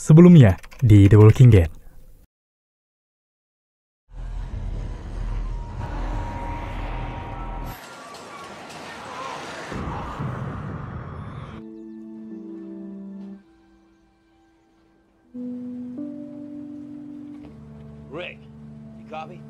Sebelumnya di The Walking Dead. Rick, you copy?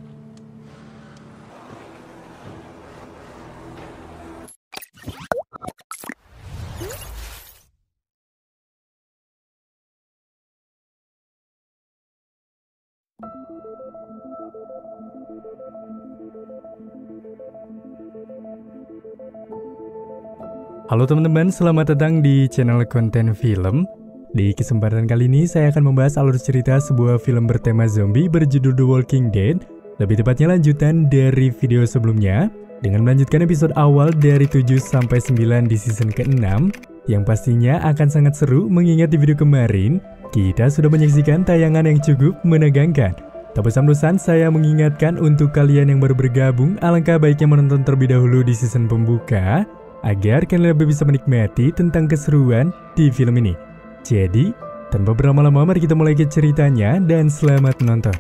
Halo teman-teman, selamat datang di channel konten film. Di kesempatan kali ini saya akan membahas alur cerita sebuah film bertema zombie berjudul The Walking Dead. Lebih tepatnya lanjutan dari video sebelumnya, dengan melanjutkan episode awal dari 7-9 di season ke-6, yang pastinya akan sangat seru mengingat di video kemarin, kita sudah menyaksikan tayangan yang cukup menegangkan. Tak bosan-bosan saya mengingatkan untuk kalian yang baru bergabung, alangkah baiknya menonton terlebih dahulu di season pembuka, agar kalian lebih bisa menikmati tentang keseruan di film ini. Jadi, tanpa berlama-lama mari kita mulai ke ceritanya dan selamat menonton.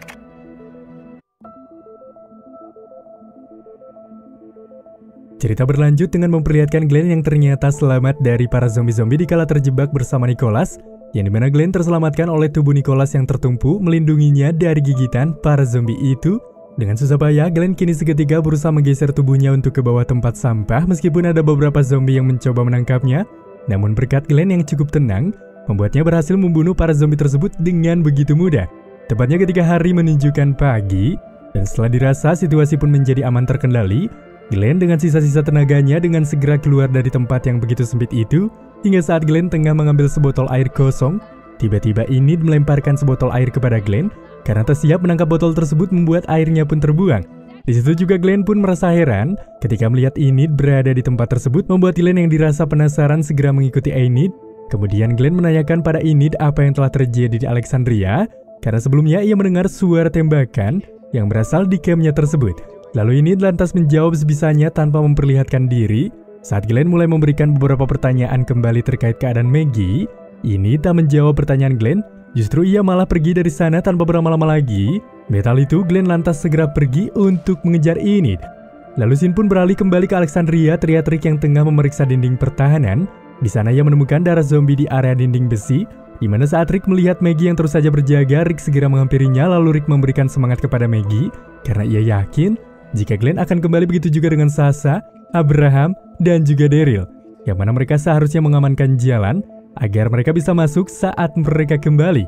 Cerita berlanjut dengan memperlihatkan Glenn yang ternyata selamat dari para zombie-zombie dikala terjebak bersama Nicholas, yang dimana Glenn terselamatkan oleh tubuh Nicholas yang tertumpu melindunginya dari gigitan para zombie itu. Dengan susah payah, Glenn kini seketika berusaha menggeser tubuhnya untuk ke bawah tempat sampah meskipun ada beberapa zombie yang mencoba menangkapnya. Namun berkat Glenn yang cukup tenang, membuatnya berhasil membunuh para zombie tersebut dengan begitu mudah. Tepatnya ketika hari menunjukkan pagi, dan setelah dirasa situasi pun menjadi aman terkendali, Glenn dengan sisa-sisa tenaganya dengan segera keluar dari tempat yang begitu sempit itu. Hingga saat Glenn tengah mengambil sebotol air kosong, tiba-tiba Enid melemparkan sebotol air kepada Glenn. Karena tak siap menangkap botol tersebut membuat airnya pun terbuang. Di situ juga Glenn pun merasa heran ketika melihat Enid berada di tempat tersebut, membuat Glenn yang dirasa penasaran segera mengikuti Enid. Kemudian Glenn menanyakan pada Enid apa yang telah terjadi di Alexandria, karena sebelumnya ia mendengar suara tembakan yang berasal di campnya tersebut. Lalu Enid lantas menjawab sebisanya tanpa memperlihatkan diri. Saat Glenn mulai memberikan beberapa pertanyaan kembali terkait keadaan Maggie, Enid tak menjawab pertanyaan Glenn. Justru ia malah pergi dari sana tanpa berlama-lama lagi. Betal itu, Glenn lantas segera pergi untuk mengejar Enid. Lalu Sin pun beralih kembali ke Alexandria, terlihat Rick yang tengah memeriksa dinding pertahanan. Di sana ia menemukan darah zombie di area dinding besi. Di mana saat Rick melihat Maggie yang terus saja berjaga, Rick segera menghampirinya. Lalu Rick memberikan semangat kepada Maggie karena ia yakin jika Glenn akan kembali, begitu juga dengan Sasha, Abraham, dan juga Daryl, yang mana mereka seharusnya mengamankan jalan agar mereka bisa masuk saat mereka kembali.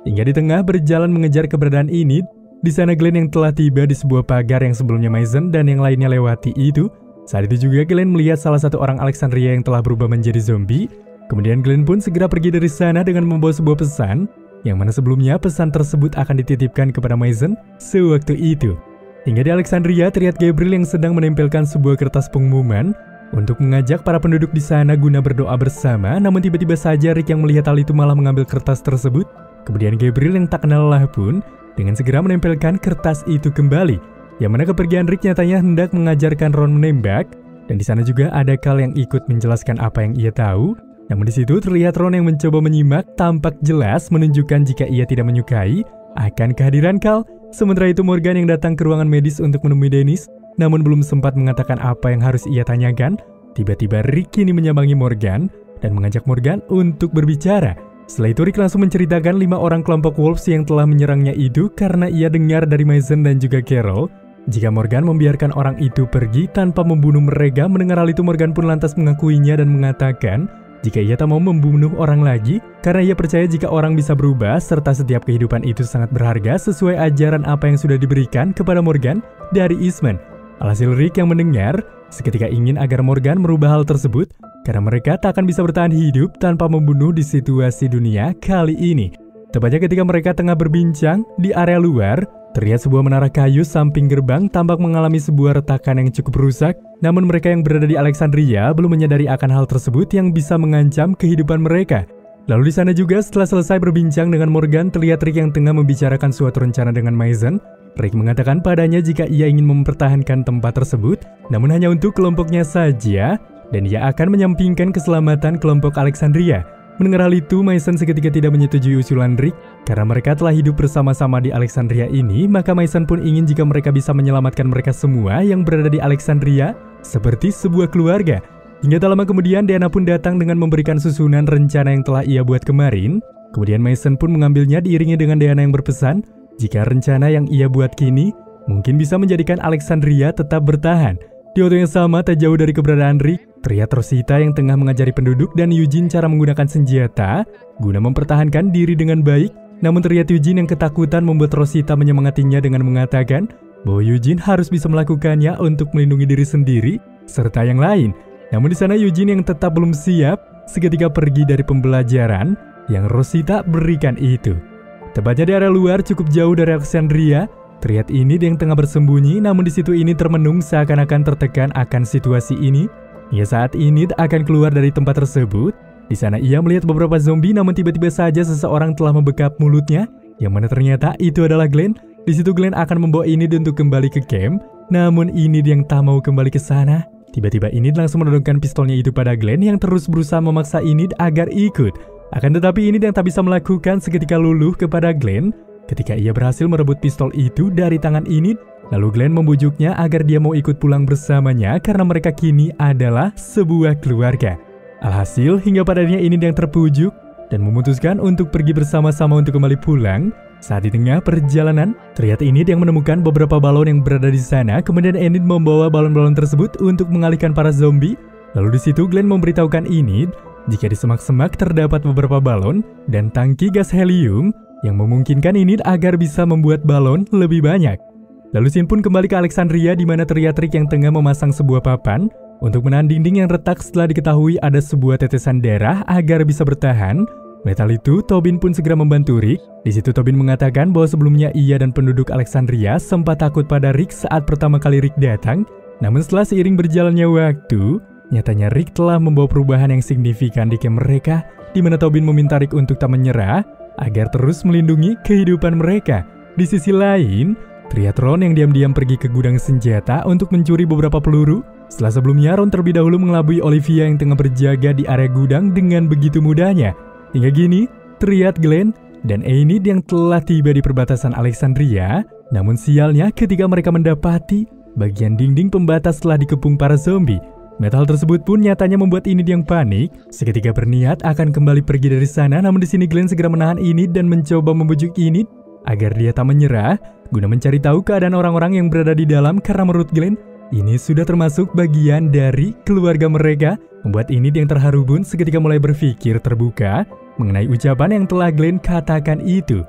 Hingga di tengah berjalan mengejar keberadaan Enid, di sana Glenn yang telah tiba di sebuah pagar yang sebelumnya Mason dan yang lainnya lewati itu. Saat itu juga Glenn melihat salah satu orang Alexandria yang telah berubah menjadi zombie. Kemudian Glenn pun segera pergi dari sana dengan membawa sebuah pesan, yang mana sebelumnya pesan tersebut akan dititipkan kepada Mason sewaktu itu. Hingga di Alexandria terlihat Gabriel yang sedang menempelkan sebuah kertas pengumuman untuk mengajak para penduduk di sana guna berdoa bersama. Namun tiba-tiba saja Rick yang melihat hal itu malah mengambil kertas tersebut. Kemudian Gabriel yang tak kenal lelah pun dengan segera menempelkan kertas itu kembali. Yang mana kepergian Rick nyatanya hendak mengajarkan Ron menembak. Dan di sana juga ada Cal yang ikut menjelaskan apa yang ia tahu. Namun di situ terlihat Ron yang mencoba menyimak, tampak jelas menunjukkan jika ia tidak menyukai akan kehadiran Cal. Sementara itu Morgan yang datang ke ruangan medis untuk menemui Dennis, namun belum sempat mengatakan apa yang harus ia tanyakan. Tiba-tiba Rick kini menyambangi Morgan dan mengajak Morgan untuk berbicara. Setelah itu Rick langsung menceritakan 5 orang kelompok Wolves yang telah menyerangnya itu karena ia dengar dari Mason dan juga Carol jika Morgan membiarkan orang itu pergi tanpa membunuh mereka. Mendengar hal itu Morgan pun lantas mengakuinya dan mengatakan jika ia tak mau membunuh orang lagi karena ia percaya jika orang bisa berubah serta setiap kehidupan itu sangat berharga sesuai ajaran apa yang sudah diberikan kepada Morgan dari Eastman. Alhasil Rick yang mendengar seketika ingin agar Morgan merubah hal tersebut karena mereka tak akan bisa bertahan hidup tanpa membunuh di situasi dunia kali ini. Tepatnya ketika mereka tengah berbincang di area luar, terlihat sebuah menara kayu samping gerbang tampak mengalami sebuah retakan yang cukup rusak. Namun mereka yang berada di Alexandria belum menyadari akan hal tersebut yang bisa mengancam kehidupan mereka. Lalu di sana juga setelah selesai berbincang dengan Morgan, terlihat Rick yang tengah membicarakan suatu rencana dengan Mason. Rick mengatakan padanya jika ia ingin mempertahankan tempat tersebut, namun hanya untuk kelompoknya saja, dan ia akan menyampingkan keselamatan kelompok Alexandria. Mendengar hal itu, Mason seketika tidak menyetujui usulan Rick. Karena mereka telah hidup bersama-sama di Alexandria ini, maka Mason pun ingin jika mereka bisa menyelamatkan mereka semua yang berada di Alexandria seperti sebuah keluarga. Hingga tak lama kemudian, Diana pun datang dengan memberikan susunan rencana yang telah ia buat kemarin. Kemudian Mason pun mengambilnya diiringi dengan Diana yang berpesan, jika rencana yang ia buat kini mungkin bisa menjadikan Alexandria tetap bertahan. Di waktu yang sama, tak jauh dari keberadaan Rick, terlihat Rosita yang tengah mengajari penduduk dan Eugene cara menggunakan senjata guna mempertahankan diri dengan baik. Namun terlihat Eugene yang ketakutan membuat Rosita menyemangatinya dengan mengatakan bahwa Eugene harus bisa melakukannya untuk melindungi diri sendiri serta yang lain. Namun di sana Eugene yang tetap belum siap seketika pergi dari pembelajaran yang Rosita berikan itu. Tepatnya di area luar cukup jauh dari Alexandria, terlihat Enid yang tengah bersembunyi, namun di situ Enid termenung seakan-akan tertekan akan situasi ini. Hingga saat Enid akan keluar dari tempat tersebut, di sana ia melihat beberapa zombie, namun tiba-tiba saja seseorang telah membekap mulutnya, yang mana ternyata itu adalah Glenn. Di situ Glenn akan membawa Enid untuk kembali ke camp, namun Enid yang tak mau kembali ke sana. Tiba-tiba Enid langsung menodongkan pistolnya itu pada Glenn yang terus berusaha memaksa Enid agar ikut. Akan tetapi Enid yang tak bisa melakukan seketika luluh kepada Glenn ketika ia berhasil merebut pistol itu dari tangan Enid. Lalu Glenn membujuknya agar dia mau ikut pulang bersamanya karena mereka kini adalah sebuah keluarga. Alhasil hingga padanya Enid yang terpujuk dan memutuskan untuk pergi bersama-sama untuk kembali pulang. Saat di tengah perjalanan, terlihat Enid yang menemukan beberapa balon yang berada di sana. Kemudian Enid membawa balon-balon tersebut untuk mengalihkan para zombie. Lalu di situ Glenn memberitahukan Enid jika di semak-semak terdapat beberapa balon dan tangki gas helium yang memungkinkan Enid agar bisa membuat balon lebih banyak. Lalu scene pun kembali ke Alexandria di mana terlihat Rick yang tengah memasang sebuah papan untuk menahan dinding yang retak setelah diketahui ada sebuah tetesan darah agar bisa bertahan. Melihat hal itu, Tobin pun segera membantu Rick. Di situ Tobin mengatakan bahwa sebelumnya ia dan penduduk Alexandria sempat takut pada Rick saat pertama kali Rick datang. Namun setelah seiring berjalannya waktu, nyatanya Rick telah membawa perubahan yang signifikan di camp mereka, di mana Tobin meminta Rick untuk tak menyerah agar terus melindungi kehidupan mereka. Di sisi lain, terlihat Ron yang diam-diam pergi ke gudang senjata untuk mencuri beberapa peluru. Setelah sebelumnya Ron terlebih dahulu mengelabui Olivia yang tengah berjaga di area gudang dengan begitu mudahnya. Hingga gini, terlihat Glenn dan Enid yang telah tiba di perbatasan Alexandria. Namun sialnya ketika mereka mendapati bagian dinding pembatas telah dikepung para zombie. Metal tersebut pun nyatanya membuat Enid yang panik. Seketika berniat akan kembali pergi dari sana, namun di sini Glenn segera menahan Enid dan mencoba membujuk Enid agar dia tak menyerah guna mencari tahu keadaan orang-orang yang berada di dalam, karena menurut Glenn ini sudah termasuk bagian dari keluarga mereka. Membuat Enid yang terharu pun seketika mulai berpikir terbuka mengenai ucapan yang telah Glenn katakan itu.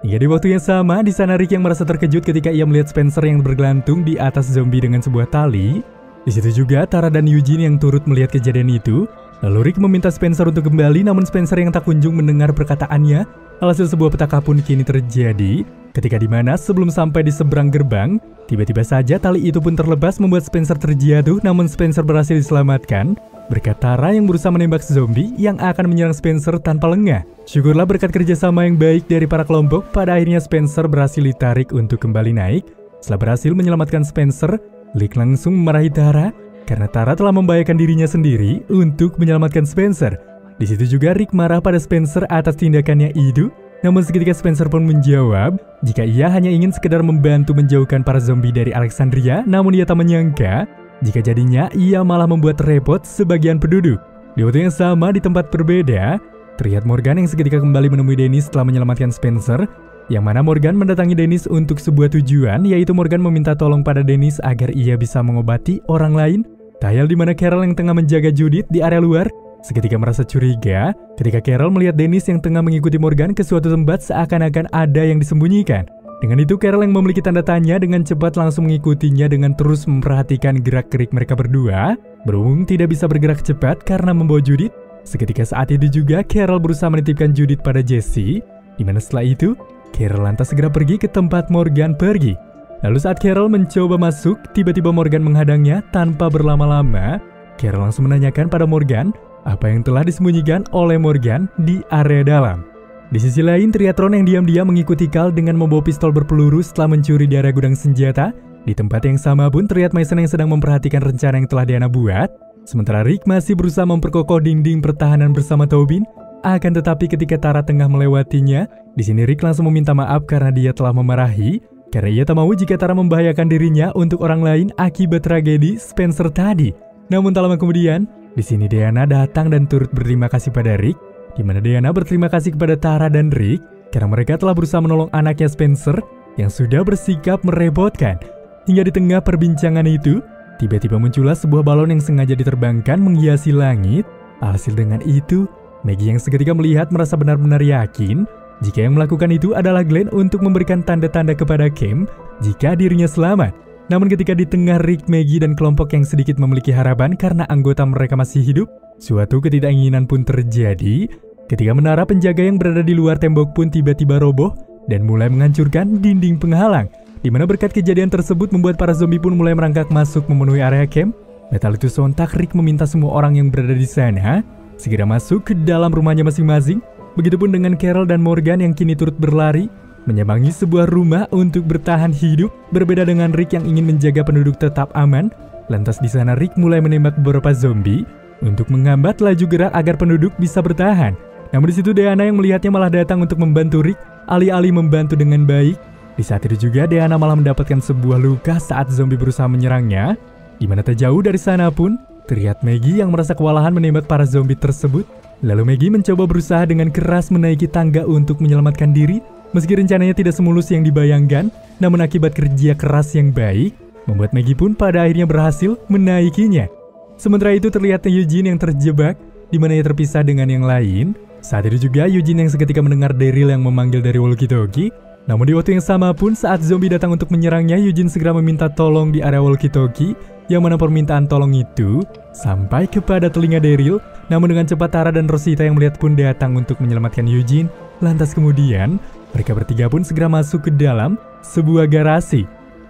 Hingga di waktu yang sama, di sana Rick yang merasa terkejut ketika ia melihat Spencer yang bergelantung di atas zombie dengan sebuah tali. Di situ juga Tara dan Eugene yang turut melihat kejadian itu. Lalu Rick meminta Spencer untuk kembali, namun Spencer yang tak kunjung mendengar perkataannya. Alhasil sebuah petaka pun kini terjadi ketika dimana sebelum sampai di seberang gerbang, tiba-tiba saja tali itu pun terlepas membuat Spencer terjatuh, namun Spencer berhasil diselamatkan berkat Tara yang berusaha menembak zombie yang akan menyerang Spencer tanpa lengah. Syukurlah berkat kerjasama yang baik dari para kelompok, pada akhirnya Spencer berhasil ditarik untuk kembali naik. Setelah berhasil menyelamatkan Spencer, Rick langsung memarahi Tara karena Tara telah membahayakan dirinya sendiri untuk menyelamatkan Spencer. Di situ juga Rick marah pada Spencer atas tindakannya itu. Namun seketika Spencer pun menjawab jika ia hanya ingin sekedar membantu menjauhkan para zombie dari Alexandria, namun ia tak menyangka jika jadinya ia malah membuat repot sebagian penduduk. Di waktu yang sama di tempat berbeda, terlihat Morgan yang seketika kembali menemui Dennis setelah menyelamatkan Spencer, yang mana Morgan mendatangi Dennis untuk sebuah tujuan, yaitu Morgan meminta tolong pada Dennis agar ia bisa mengobati orang lain. Tayal di mana Carol yang tengah menjaga Judith di area luar seketika merasa curiga ketika Carol melihat Dennis yang tengah mengikuti Morgan ke suatu tempat seakan-akan ada yang disembunyikan. Dengan itu Carol yang memiliki tanda tanya dengan cepat langsung mengikutinya dengan terus memperhatikan gerak-gerik mereka berdua. Berhubung tidak bisa bergerak cepat karena membawa Judith, seketika saat itu juga Carol berusaha menitipkan Judith pada Jesse, dimana setelah itu Carol lantas segera pergi ke tempat Morgan pergi. Lalu saat Carol mencoba masuk, tiba-tiba Morgan menghadangnya tanpa berlama-lama. Carol langsung menanyakan pada Morgan apa yang telah disembunyikan oleh Morgan di area dalam. Di sisi lain, terlihat Ron yang diam-diam mengikuti Carl dengan membawa pistol berpeluru setelah mencuri di area gudang senjata. Di tempat yang sama pun terlihat Mason yang sedang memperhatikan rencana yang telah Diana buat. Sementara Rick masih berusaha memperkokoh dinding pertahanan bersama Tobin akan tetapi ketika Tara tengah melewatinya, di sini Rick langsung meminta maaf karena dia telah memarahi, karena ia tak mau jika Tara membahayakan dirinya untuk orang lain akibat tragedi Spencer tadi. Namun tak lama kemudian, di sini Diana datang dan turut berterima kasih pada Rick, di mana Diana berterima kasih kepada Tara dan Rick karena mereka telah berusaha menolong anaknya Spencer yang sudah bersikap merepotkan. Hingga di tengah perbincangan itu, tiba-tiba muncullah sebuah balon yang sengaja diterbangkan menghiasi langit. Alhasil dengan itu, Maggie yang seketika melihat merasa benar-benar yakin jika yang melakukan itu adalah Glenn untuk memberikan tanda-tanda kepada Cam jika dirinya selamat. Namun ketika di tengah Rick, Maggie, dan kelompok yang sedikit memiliki harapan karena anggota mereka masih hidup, suatu ketidakinginan pun terjadi ketika menara penjaga yang berada di luar tembok pun tiba-tiba roboh dan mulai menghancurkan dinding penghalang. Di mana berkat kejadian tersebut membuat para zombie pun mulai merangkak masuk memenuhi area camp. Metal itu sontak Rick meminta semua orang yang berada di sana segera masuk ke dalam rumahnya masing-masing. Begitupun dengan Carol dan Morgan yang kini turut berlari menyambangi sebuah rumah untuk bertahan hidup. Berbeda dengan Rick yang ingin menjaga penduduk tetap aman, lantas di sana Rick mulai menembak beberapa zombie untuk menghambat laju gerak agar penduduk bisa bertahan. Namun di situ Diana yang melihatnya malah datang untuk membantu Rick, alih-alih membantu dengan baik. Di saat itu juga Diana malah mendapatkan sebuah luka saat zombie berusaha menyerangnya. Di mana tak jauh dari sana pun terlihat Maggie yang merasa kewalahan menembak para zombie tersebut. Lalu Maggie mencoba berusaha dengan keras menaiki tangga untuk menyelamatkan diri. Meski rencananya tidak semulus yang dibayangkan, namun akibat kerja keras yang baik, membuat Maggie pun pada akhirnya berhasil menaikinya. Sementara itu terlihat Eugene yang terjebak, di mana ia terpisah dengan yang lain. Saat itu juga Eugene yang seketika mendengar Daryl yang memanggil dari walkie-talkie. Namun di waktu yang sama pun saat zombie datang untuk menyerangnya, Eugene segera meminta tolong di area walkie-talkie, yang mana permintaan tolong itu sampai kepada telinga Daryl. Namun dengan cepat Tara dan Rosita yang melihat pun datang untuk menyelamatkan Eugene. Lantas kemudian mereka bertiga pun segera masuk ke dalam sebuah garasi.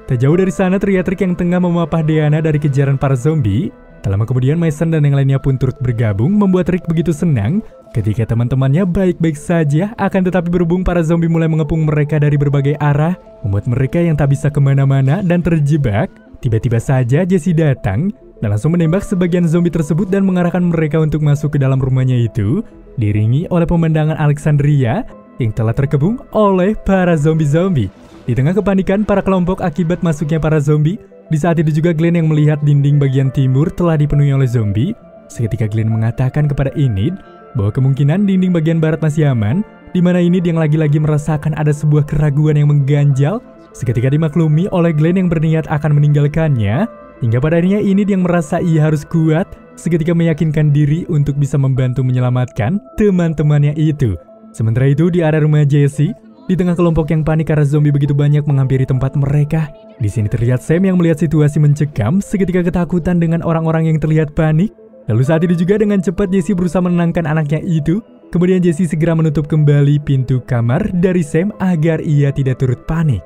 Tak jauh dari sana terlihat Rick yang tengah memapah Diana dari kejaran para zombie. Tak lama kemudian Mason dan yang lainnya pun turut bergabung, membuat Rick begitu senang ketika teman-temannya baik-baik saja. Akan tetapi berhubung para zombie mulai mengepung mereka dari berbagai arah, membuat mereka yang tak bisa kemana-mana dan terjebak. Tiba-tiba saja Jesse datang dan langsung menembak sebagian zombie tersebut dan mengarahkan mereka untuk masuk ke dalam rumahnya itu, diiringi oleh pemandangan Alexandria yang telah terkepung oleh para zombie-zombie. Di tengah kepanikan para kelompok akibat masuknya para zombie, di saat itu juga Glenn yang melihat dinding bagian timur telah dipenuhi oleh zombie. Seketika Glenn mengatakan kepada Enid bahwa kemungkinan dinding bagian barat masih aman, di mana Enid yang lagi-lagi merasakan ada sebuah keraguan yang mengganjal. Seketika dimaklumi oleh Glenn yang berniat akan meninggalkannya, hingga pada akhirnya Enid yang merasa ia harus kuat, seketika meyakinkan diri untuk bisa membantu menyelamatkan teman-temannya itu. Sementara itu di area rumah Jesse, di tengah kelompok yang panik karena zombie begitu banyak menghampiri tempat mereka, di sini terlihat Sam yang melihat situasi mencekam, seketika ketakutan dengan orang-orang yang terlihat panik. Lalu saat itu juga dengan cepat Jesse berusaha menenangkan anaknya itu. Kemudian Jesse segera menutup kembali pintu kamar dari Sam agar ia tidak turut panik.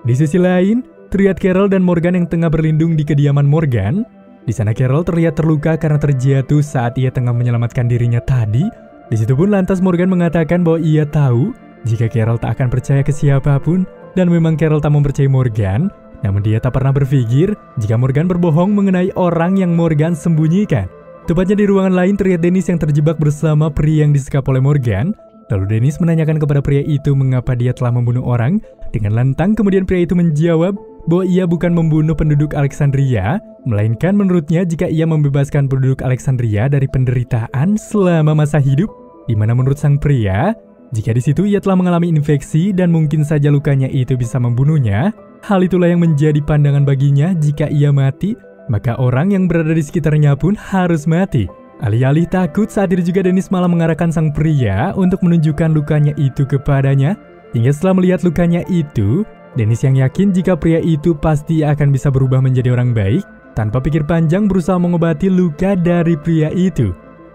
Di sisi lain, terlihat Carol dan Morgan yang tengah berlindung di kediaman Morgan. Di sana Carol terlihat terluka karena terjatuh saat ia tengah menyelamatkan dirinya tadi. Di situ pun lantas Morgan mengatakan bahwa ia tahu jika Carol tak akan percaya ke siapapun, dan memang Carol tak mempercayai Morgan. Namun dia tak pernah berpikir jika Morgan berbohong mengenai orang yang Morgan sembunyikan. Tepatnya di ruangan lain terlihat Dennis yang terjebak bersama pria yang disekap oleh Morgan. Lalu Dennis menanyakan kepada pria itu mengapa dia telah membunuh orang. Dengan lantang kemudian pria itu menjawab bahwa ia bukan membunuh penduduk Alexandria, melainkan menurutnya jika ia membebaskan penduduk Alexandria dari penderitaan selama masa hidup, di mana menurut sang pria, jika di situ ia telah mengalami infeksi dan mungkin saja lukanya itu bisa membunuhnya. Hal itulah yang menjadi pandangan baginya jika ia mati, maka orang yang berada di sekitarnya pun harus mati. Alih-alih takut, saat itu juga Dennis malah mengarahkan sang pria untuk menunjukkan lukanya itu kepadanya. Hingga setelah melihat lukanya itu, Dennis yang yakin jika pria itu pasti akan bisa berubah menjadi orang baik, tanpa pikir panjang berusaha mengobati luka dari pria itu.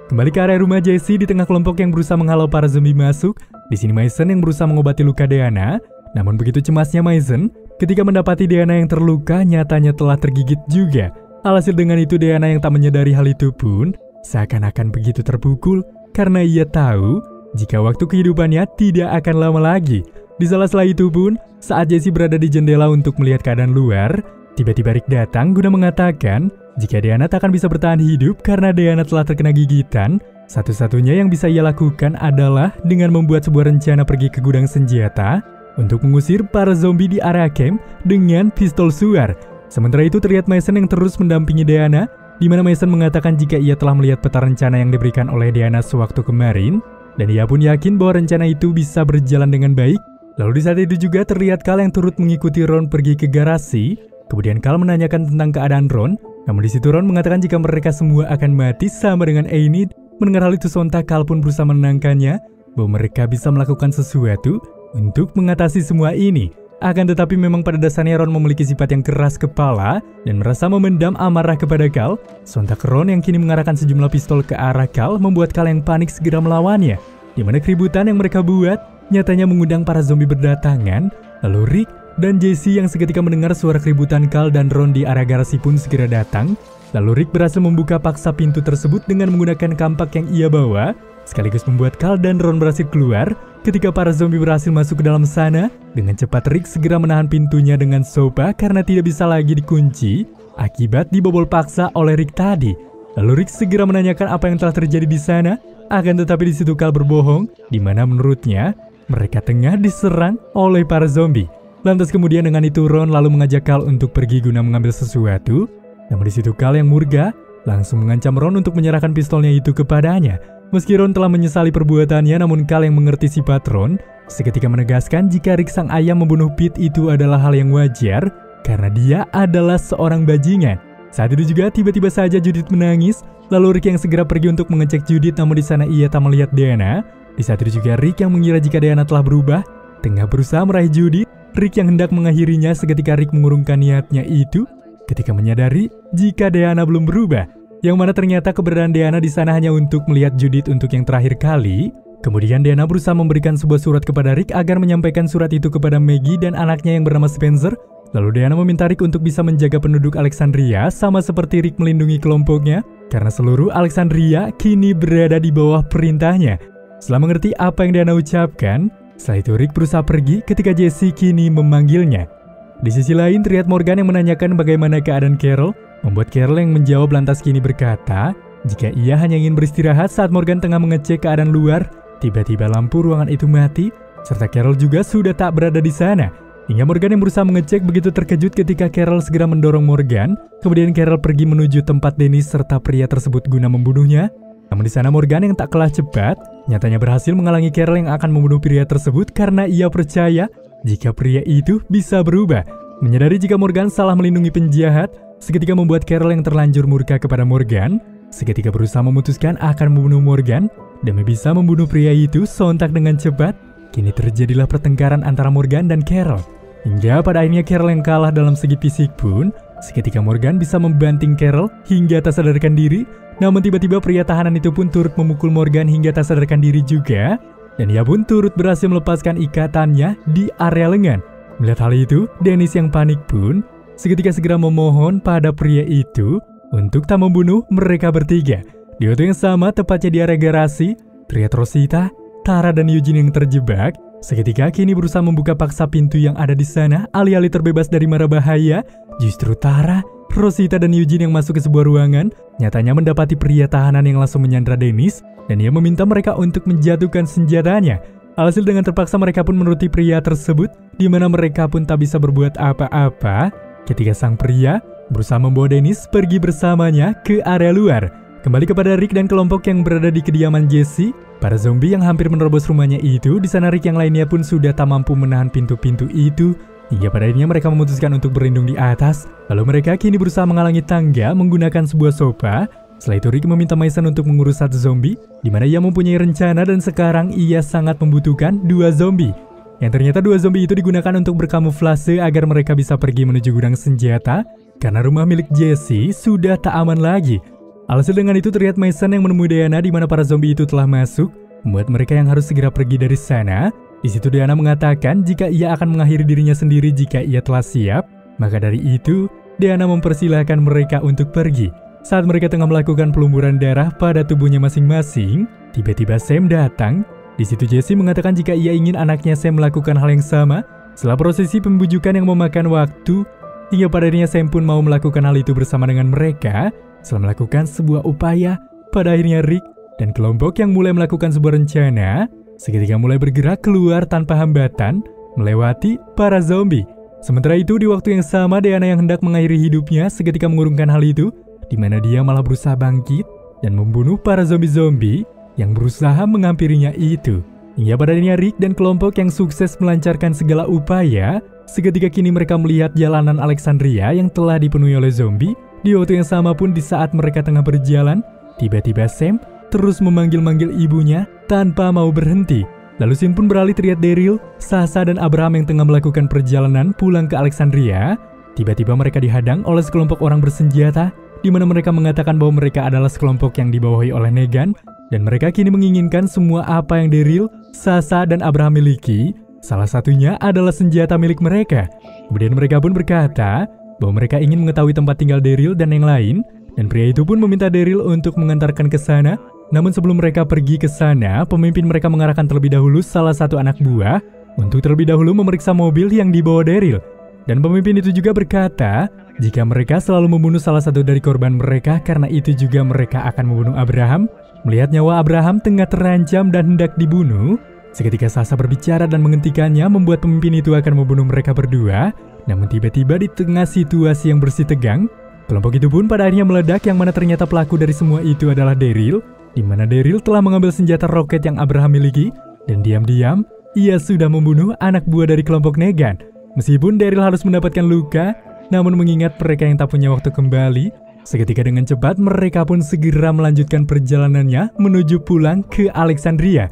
Kembali ke area rumah Jesse, di tengah kelompok yang berusaha menghalau para zombie masuk, di sini Mason yang berusaha mengobati luka Diana. Namun begitu cemasnya Mason ketika mendapati Diana yang terluka nyatanya telah tergigit juga. Alhasil dengan itu Diana yang tak menyadari hal itu pun seakan-akan begitu terpukul karena ia tahu jika waktu kehidupannya tidak akan lama lagi. Di sela-sela itu pun, saat Jesse berada di jendela untuk melihat keadaan luar, tiba-tiba Rick datang guna mengatakan jika Diana tak akan bisa bertahan hidup karena Diana telah terkena gigitan Satu-satunya yang bisa ia lakukan adalah dengan membuat sebuah rencana pergi ke gudang senjata untuk mengusir para zombie di area camp dengan pistol suar. Sementara itu terlihat Mason yang terus mendampingi Diana, di mana Mason mengatakan jika ia telah melihat peta rencana yang diberikan oleh Diana sewaktu kemarin, dan ia pun yakin bahwa rencana itu bisa berjalan dengan baik. Lalu di saat itu juga terlihat Carl yang turut mengikuti Ron pergi ke garasi. Kemudian Carl menanyakan tentang keadaan Ron, namun di situ Ron mengatakan jika mereka semua akan mati sama dengan Enid. Mendengar hal itu sontak Carl pun berusaha menenangkannya bahwa mereka bisa melakukan sesuatu untuk mengatasi semua ini. Akan tetapi memang pada dasarnya Ron memiliki sifat yang keras kepala dan merasa memendam amarah kepada Carl. Sontak Ron yang kini mengarahkan sejumlah pistol ke arah Carl membuat Carl yang panik segera melawannya. Di mana keributan yang mereka buat nyatanya mengundang para zombie berdatangan. Lalu Rick dan Jesse yang seketika mendengar suara keributan Carl dan Ron di area garasi pun segera datang. Lalu Rick berhasil membuka paksa pintu tersebut dengan menggunakan kampak yang ia bawa, sekaligus membuat Carl dan Ron berhasil keluar. Ketika para zombie berhasil masuk ke dalam sana, dengan cepat Rick segera menahan pintunya dengan sopa karena tidak bisa lagi dikunci akibat dibobol paksa oleh Rick tadi. Lalu Rick segera menanyakan apa yang telah terjadi di sana, akan tetapi di situ Carl berbohong, di mana menurutnya mereka tengah diserang oleh para zombie. Lantas kemudian dengan itu Ron lalu mengajak Carl untuk pergi guna mengambil sesuatu. Namun di situ Carl yang murka langsung mengancam Ron untuk menyerahkan pistolnya itu kepadanya. Meski Ron telah menyesali perbuatannya, namun Carl yang mengerti sifat Ron seketika menegaskan jika Rick sang ayah membunuh Pete itu adalah hal yang wajar karena dia adalah seorang bajingan. Saat itu juga tiba-tiba saja Judith menangis, lalu Rick yang segera pergi untuk mengecek Judith, namun di sana ia tak melihat Diana. Di saat itu juga Rick yang mengira jika Diana telah berubah, tengah berusaha meraih Judith. Rick yang hendak mengakhirinya seketika Rick mengurungkan niatnya itu ketika menyadari jika Diana belum berubah, yang mana ternyata keberadaan Diana di sana hanya untuk melihat Judith untuk yang terakhir kali. Kemudian Diana berusaha memberikan sebuah surat kepada Rick agar menyampaikan surat itu kepada Maggie dan anaknya yang bernama Spencer. Lalu Diana meminta Rick untuk bisa menjaga penduduk Alexandria sama seperti Rick melindungi kelompoknya, karena seluruh Alexandria kini berada di bawah perintahnya. Setelah mengerti apa yang Diana ucapkan, setelah itu Rick berusaha pergi ketika Jesse kini memanggilnya. Di sisi lain terlihat Morgan yang menanyakan bagaimana keadaan Carol, membuat Carol yang menjawab lantas kini berkata jika ia hanya ingin beristirahat. Saat Morgan tengah mengecek keadaan luar, tiba-tiba lampu ruangan itu mati, serta Carol juga sudah tak berada di sana. Hingga Morgan yang berusaha mengecek begitu terkejut ketika Carol segera mendorong Morgan. Kemudian Carol pergi menuju tempat Dennis serta pria tersebut guna membunuhnya. Namun di sana Morgan yang tak kalah cepat nyatanya berhasil menghalangi Carol yang akan membunuh pria tersebut karena ia percaya jika pria itu bisa berubah. Menyadari jika Morgan salah melindungi penjahat, seketika membuat Carol yang terlanjur murka kepada Morgan, seketika berusaha memutuskan akan membunuh Morgan demi bisa membunuh pria itu. Sontak dengan cepat, kini terjadilah pertengkaran antara Morgan dan Carol. Hingga pada akhirnya Carol yang kalah dalam segi fisik pun, seketika Morgan bisa membanting Carol hingga tak sadarkan diri. Namun tiba-tiba pria tahanan itu pun turut memukul Morgan hingga tak sadarkan diri juga. Dan ia pun turut berhasil melepaskan ikatannya di area lengan. Melihat hal itu, Dennis yang panik pun seketika segera memohon pada pria itu untuk tak membunuh mereka bertiga. Di waktu yang sama, tepatnya di area garasi, terlihat Rosita, Tara dan Eugene yang terjebak. Seketika kini berusaha membuka paksa pintu yang ada di sana, alih-alih terbebas dari mara bahaya. Justru Tara, Rosita dan Eugene yang masuk ke sebuah ruangan, nyatanya mendapati pria tahanan yang langsung menyandra Dennis, dan ia meminta mereka untuk menjatuhkan senjatanya. Alhasil dengan terpaksa mereka pun menuruti pria tersebut, di mana mereka pun tak bisa berbuat apa-apa ketika sang pria berusaha membawa Dennis pergi bersamanya ke area luar. Kembali kepada Rick dan kelompok yang berada di kediaman Jesse, para zombie yang hampir menerobos rumahnya itu, di sana Rick yang lainnya pun sudah tak mampu menahan pintu-pintu itu, hingga pada akhirnya mereka memutuskan untuk berlindung di atas. Lalu mereka kini berusaha menghalangi tangga menggunakan sebuah sofa. Setelah itu Rick meminta Mason untuk mengurus satu zombie, di mana ia mempunyai rencana dan sekarang ia sangat membutuhkan 2 zombie. Yang ternyata 2 zombie itu digunakan untuk berkamuflase agar mereka bisa pergi menuju gudang senjata, karena rumah milik Jesse sudah tak aman lagi. Alhasil dengan itu terlihat Mason yang menemui Diana di mana para zombie itu telah masuk, membuat mereka yang harus segera pergi dari sana. Di situ Diana mengatakan jika ia akan mengakhiri dirinya sendiri jika ia telah siap. Maka dari itu, Diana mempersilahkan mereka untuk pergi. Saat mereka tengah melakukan pelumburan darah pada tubuhnya masing-masing, tiba-tiba Sam datang. Di situ Jesse mengatakan jika ia ingin anaknya Sam melakukan hal yang sama. Setelah prosesi pembujukan yang memakan waktu, hingga pada akhirnya Sam pun mau melakukan hal itu bersama dengan mereka. Setelah melakukan sebuah upaya, pada akhirnya Rick dan kelompok yang mulai melakukan sebuah rencana seketika mulai bergerak keluar tanpa hambatan melewati para zombie. Sementara itu di waktu yang sama Diana yang hendak mengakhiri hidupnya seketika mengurungkan hal itu, di mana dia malah berusaha bangkit dan membunuh para zombie-zombie yang berusaha menghampirinya itu. Hingga pada akhirnya Rick dan kelompok yang sukses melancarkan segala upaya, seketika kini mereka melihat jalanan Alexandria yang telah dipenuhi oleh zombie. Di waktu yang sama pun di saat mereka tengah berjalan, tiba-tiba Sam terus memanggil-manggil ibunya tanpa mau berhenti. Lalu scene pun beralih terlihat Daryl, Sasha dan Abraham yang tengah melakukan perjalanan pulang ke Alexandria. Tiba-tiba mereka dihadang oleh sekelompok orang bersenjata, di mana mereka mengatakan bahwa mereka adalah sekelompok yang dibawahi oleh Negan, dan mereka kini menginginkan semua apa yang Daryl, Sasha dan Abraham miliki. Salah satunya adalah senjata milik mereka. Kemudian mereka pun berkata bahwa mereka ingin mengetahui tempat tinggal Daryl dan yang lain, dan pria itu pun meminta Daryl untuk mengantarkan ke sana. Namun sebelum mereka pergi ke sana, pemimpin mereka mengarahkan terlebih dahulu salah satu anak buah untuk terlebih dahulu memeriksa mobil yang dibawa Daryl. Dan pemimpin itu juga berkata, jika mereka selalu membunuh salah satu dari korban mereka, karena itu juga mereka akan membunuh Abraham. Melihat nyawa Abraham tengah terancam dan hendak dibunuh, seketika Sasha berbicara dan menghentikannya membuat pemimpin itu akan membunuh mereka berdua. Namun tiba-tiba di tengah situasi yang bersih tegang, kelompok itu pun pada akhirnya meledak, yang mana ternyata pelaku dari semua itu adalah Daryl, di mana Daryl telah mengambil senjata roket yang Abraham miliki, dan diam-diam ia sudah membunuh anak buah dari kelompok Negan. Meskipun Daryl harus mendapatkan luka, namun mengingat mereka yang tak punya waktu kembali, seketika dengan cepat mereka pun segera melanjutkan perjalanannya menuju pulang ke Alexandria.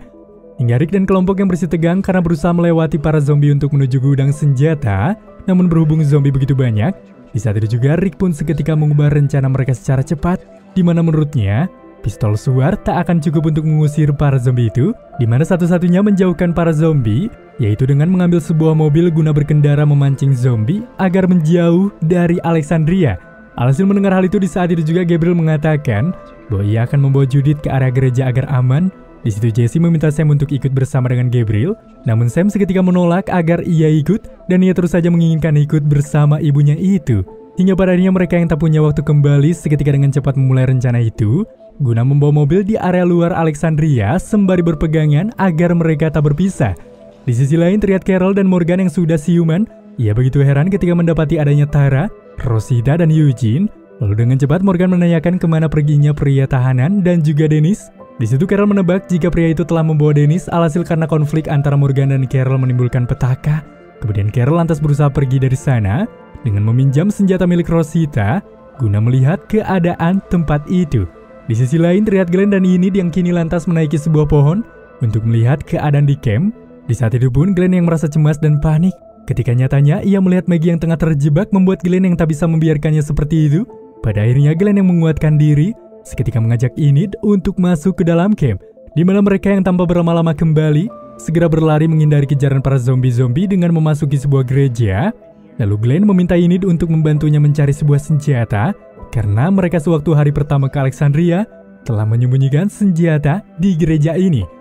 Hingga Rick dan kelompok yang bersih tegang karena berusaha melewati para zombie untuk menuju gudang senjata, namun berhubung zombie begitu banyak, di saat itu juga Rick pun seketika mengubah rencana mereka secara cepat, di mana menurutnya pistol suar tak akan cukup untuk mengusir para zombie itu, di mana satu-satunya menjauhkan para zombie yaitu dengan mengambil sebuah mobil guna berkendara memancing zombie agar menjauh dari Alexandria. Alhasil mendengar hal itu, di saat itu juga Gabriel mengatakan bahwa ia akan membawa Judith ke area gereja agar aman. Di situ Jesse meminta Sam untuk ikut bersama dengan Gabriel, namun Sam seketika menolak agar ia ikut, dan ia terus saja menginginkan ikut bersama ibunya itu. Hingga pada akhirnya mereka yang tak punya waktu kembali seketika dengan cepat memulai rencana itu, guna membawa mobil di area luar Alexandria sembari berpegangan agar mereka tak berpisah. Di sisi lain terlihat Carol dan Morgan yang sudah siuman. Ia begitu heran ketika mendapati adanya Tara, Rosita dan Eugene. Lalu dengan cepat Morgan menanyakan kemana perginya pria tahanan dan juga Dennis. Di situ Carol menebak jika pria itu telah membawa Dennis, alhasil karena konflik antara Morgan dan Carol menimbulkan petaka. Kemudian Carol lantas berusaha pergi dari sana dengan meminjam senjata milik Rosita guna melihat keadaan tempat itu. Di sisi lain terlihat Glenn dan Enid yang kini lantas menaiki sebuah pohon untuk melihat keadaan di camp. Di saat itu pun Glenn yang merasa cemas dan panik ketika nyatanya ia melihat Maggie yang tengah terjebak, membuat Glenn yang tak bisa membiarkannya seperti itu. Pada akhirnya Glenn yang menguatkan diri seketika mengajak Enid untuk masuk ke dalam camp, di mana mereka yang tanpa berlama-lama kembali segera berlari menghindari kejaran para zombie-zombie dengan memasuki sebuah gereja. Lalu Glenn meminta Enid untuk membantunya mencari sebuah senjata karena mereka sewaktu hari pertama ke Alexandria telah menyembunyikan senjata di gereja ini.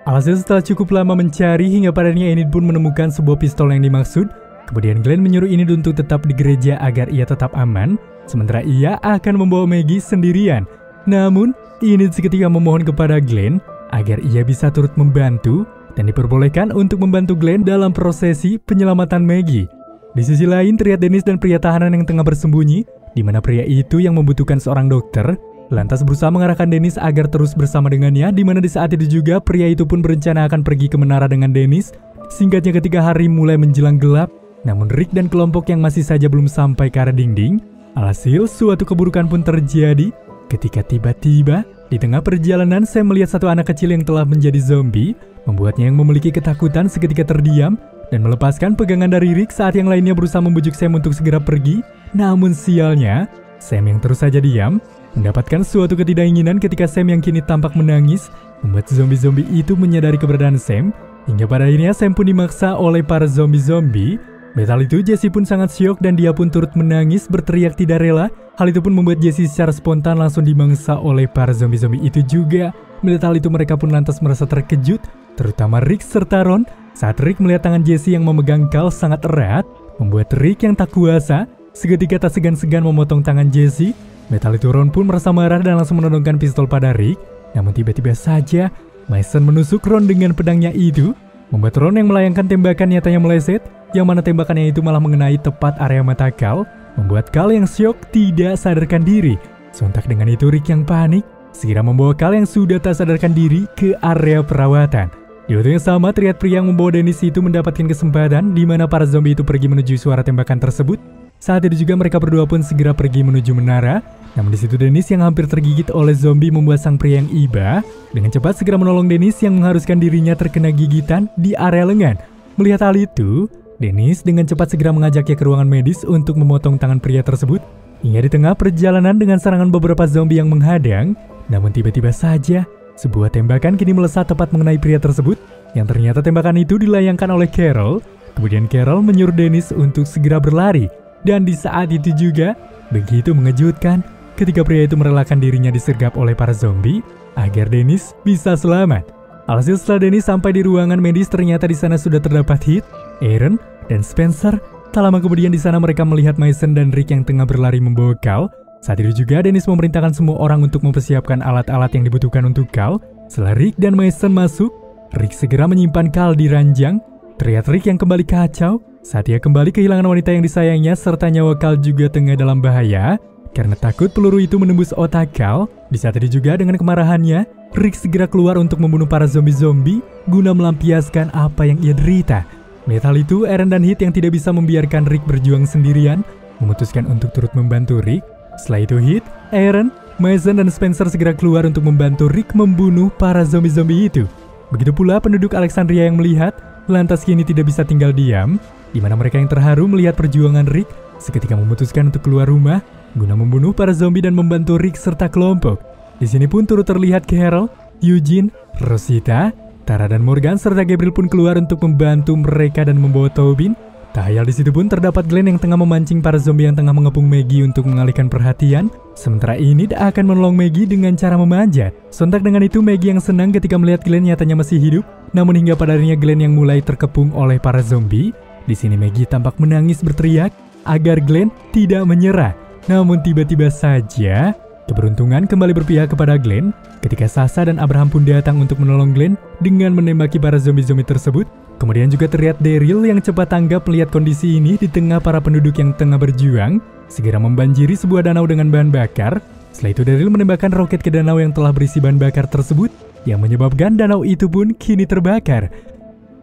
Alhasil setelah cukup lama mencari, hingga padanya Enid pun menemukan sebuah pistol yang dimaksud. Kemudian Glenn menyuruh Enid untuk tetap di gereja agar ia tetap aman, sementara ia akan membawa Maggie sendirian. Namun Enid seketika memohon kepada Glenn agar ia bisa turut membantu dan diperbolehkan untuk membantu Glenn dalam prosesi penyelamatan Maggie. Di sisi lain terlihat Dennis dan pria tahanan yang tengah bersembunyi, di mana pria itu yang membutuhkan seorang dokter lantas berusaha mengarahkan Dennis agar terus bersama dengannya, di mana di saat itu juga pria itu pun berencana akan pergi ke menara dengan Dennis. Singkatnya ketika hari mulai menjelang gelap, namun Rick dan kelompok yang masih saja belum sampai ke arah dinding. Alhasil suatu keburukan pun terjadi ketika tiba-tiba di tengah perjalanan Sam melihat satu anak kecil yang telah menjadi zombie, membuatnya yang memiliki ketakutan seketika terdiam dan melepaskan pegangan dari Rick saat yang lainnya berusaha membujuk Sam untuk segera pergi. Namun sialnya, Sam yang terus saja diam mendapatkan suatu ketidakinginan ketika Sam yang kini tampak menangis, membuat zombie-zombie itu menyadari keberadaan Sam. Hingga pada akhirnya Sam pun dimaksa oleh para zombie-zombie. Betal itu Jesse pun sangat syok dan dia pun turut menangis berteriak tidak rela. Hal itu pun membuat Jesse secara spontan langsung dimangsa oleh para zombie-zombie itu juga. Melihat hal itu mereka pun lantas merasa terkejut, terutama Rick serta Ron. Saat Rick melihat tangan Jesse yang memegang Carl sangat erat, membuat Rick yang tak kuasa seketika tak segan-segan memotong tangan Jesse. Metal itu Ron pun merasa marah dan langsung menodongkan pistol pada Rick. Namun tiba-tiba saja, Mason menusuk Ron dengan pedangnya itu, membuat Ron yang melayangkan tembakan nyatanya meleset, yang mana tembakannya itu malah mengenai tepat area mata Cal, membuat Cal yang syok tidak sadarkan diri. Sontak dengan itu Rick yang panik, segera membawa Cal yang sudah tak sadarkan diri ke area perawatan. Di waktu yang sama, terlihat pria yang membawa Dennis itu mendapatkan kesempatan di mana para zombie itu pergi menuju suara tembakan tersebut. Saat itu juga mereka berdua pun segera pergi menuju menara. Namun di situ Dennis yang hampir tergigit oleh zombie membuat sang pria yang iba dengan cepat segera menolong Dennis yang mengharuskan dirinya terkena gigitan di area lengan. Melihat hal itu, Dennis dengan cepat segera mengajaknya ke ruangan medis untuk memotong tangan pria tersebut. Hingga di tengah perjalanan dengan serangan beberapa zombie yang menghadang, namun tiba-tiba saja sebuah tembakan kini melesat tepat mengenai pria tersebut, yang ternyata tembakan itu dilayangkan oleh Carol. Kemudian Carol menyuruh Dennis untuk segera berlari. Dan di saat itu juga, begitu mengejutkan ketika pria itu merelakan dirinya disergap oleh para zombie agar Dennis bisa selamat. Alhasil setelah Dennis sampai di ruangan medis, ternyata di sana sudah terdapat Heath, Aaron, dan Spencer. Tak lama kemudian di sana mereka melihat Mason dan Rick yang tengah berlari membawa Cal. Saat itu juga Dennis memerintahkan semua orang untuk mempersiapkan alat-alat yang dibutuhkan untuk Cal. Setelah Rick dan Mason masuk, Rick segera menyimpan Cal di ranjang. Terlihat Rick yang kembali kacau saat ia kembali kehilangan wanita yang disayangnya, serta nyawa Cal juga tengah dalam bahaya karena takut peluru itu menembus otak Cal. Di saat itu juga dengan kemarahannya, Rick segera keluar untuk membunuh para zombie-zombie guna melampiaskan apa yang ia derita. Melihat hal itu, Aaron dan Heath yang tidak bisa membiarkan Rick berjuang sendirian memutuskan untuk turut membantu Rick. Setelah itu Heath, Aaron, Mason, dan Spencer segera keluar untuk membantu Rick membunuh para zombie-zombie itu. Begitu pula penduduk Alexandria yang melihat, lantas kini tidak bisa tinggal diam, di mana mereka yang terharu melihat perjuangan Rick seketika memutuskan untuk keluar rumah guna membunuh para zombie dan membantu Rick serta kelompok. Di sini pun turut terlihat Carol, Eugene, Rosita, Tara dan Morgan serta Gabriel pun keluar untuk membantu mereka dan membawa Tobin. Tak hayal di situ pun terdapat Glenn yang tengah memancing para zombie yang tengah mengepung Maggie untuk mengalihkan perhatian. Sementara ini akan menolong Maggie dengan cara memanjat. Sontak dengan itu Maggie yang senang ketika melihat Glenn nyatanya masih hidup. Namun hingga pada akhirnya Glenn yang mulai terkepung oleh para zombie. Di sini Maggie tampak menangis berteriak agar Glenn tidak menyerah. Namun tiba-tiba saja keberuntungan kembali berpihak kepada Glenn ketika Sasha dan Abraham pun datang untuk menolong Glenn dengan menembaki para zombie-zombie tersebut. Kemudian juga terlihat Daryl yang cepat tanggap melihat kondisi ini di tengah para penduduk yang tengah berjuang, segera membanjiri sebuah danau dengan bahan bakar. Setelah itu Daryl menembakkan roket ke danau yang telah berisi bahan bakar tersebut, yang menyebabkan danau itu pun kini terbakar.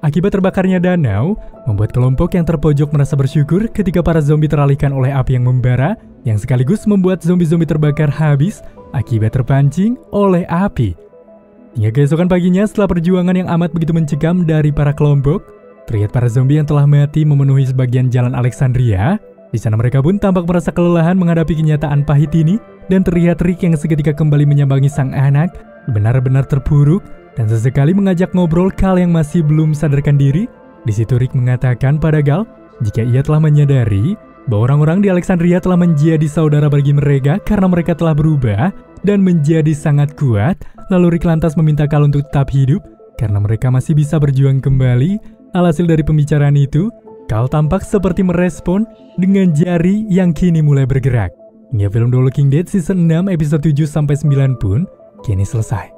Akibat terbakarnya danau, membuat kelompok yang terpojok merasa bersyukur ketika para zombie teralihkan oleh api yang membara, yang sekaligus membuat zombie-zombie terbakar habis akibat terpancing oleh api. Hingga keesokan paginya setelah perjuangan yang amat begitu mencekam dari para kelompok, terlihat para zombie yang telah mati memenuhi sebagian jalan Alexandria. Di sana mereka pun tampak merasa kelelahan menghadapi kenyataan pahit ini, dan terlihat Rick yang seketika kembali menyambangi sang anak, benar-benar terpuruk, dan sesekali mengajak ngobrol Cal yang masih belum sadarkan diri. Di situ Rick mengatakan pada Cal jika ia telah menyadari bahwa orang-orang di Alexandria telah menjadi saudara bagi mereka karena mereka telah berubah dan menjadi sangat kuat. Lalu Rick lantas meminta Cal untuk tetap hidup karena mereka masih bisa berjuang kembali. Alhasil dari pembicaraan itu, Cal tampak seperti merespon dengan jari yang kini mulai bergerak. Hingga film The Walking Dead season 6 episode 7-9 pun kini selesai.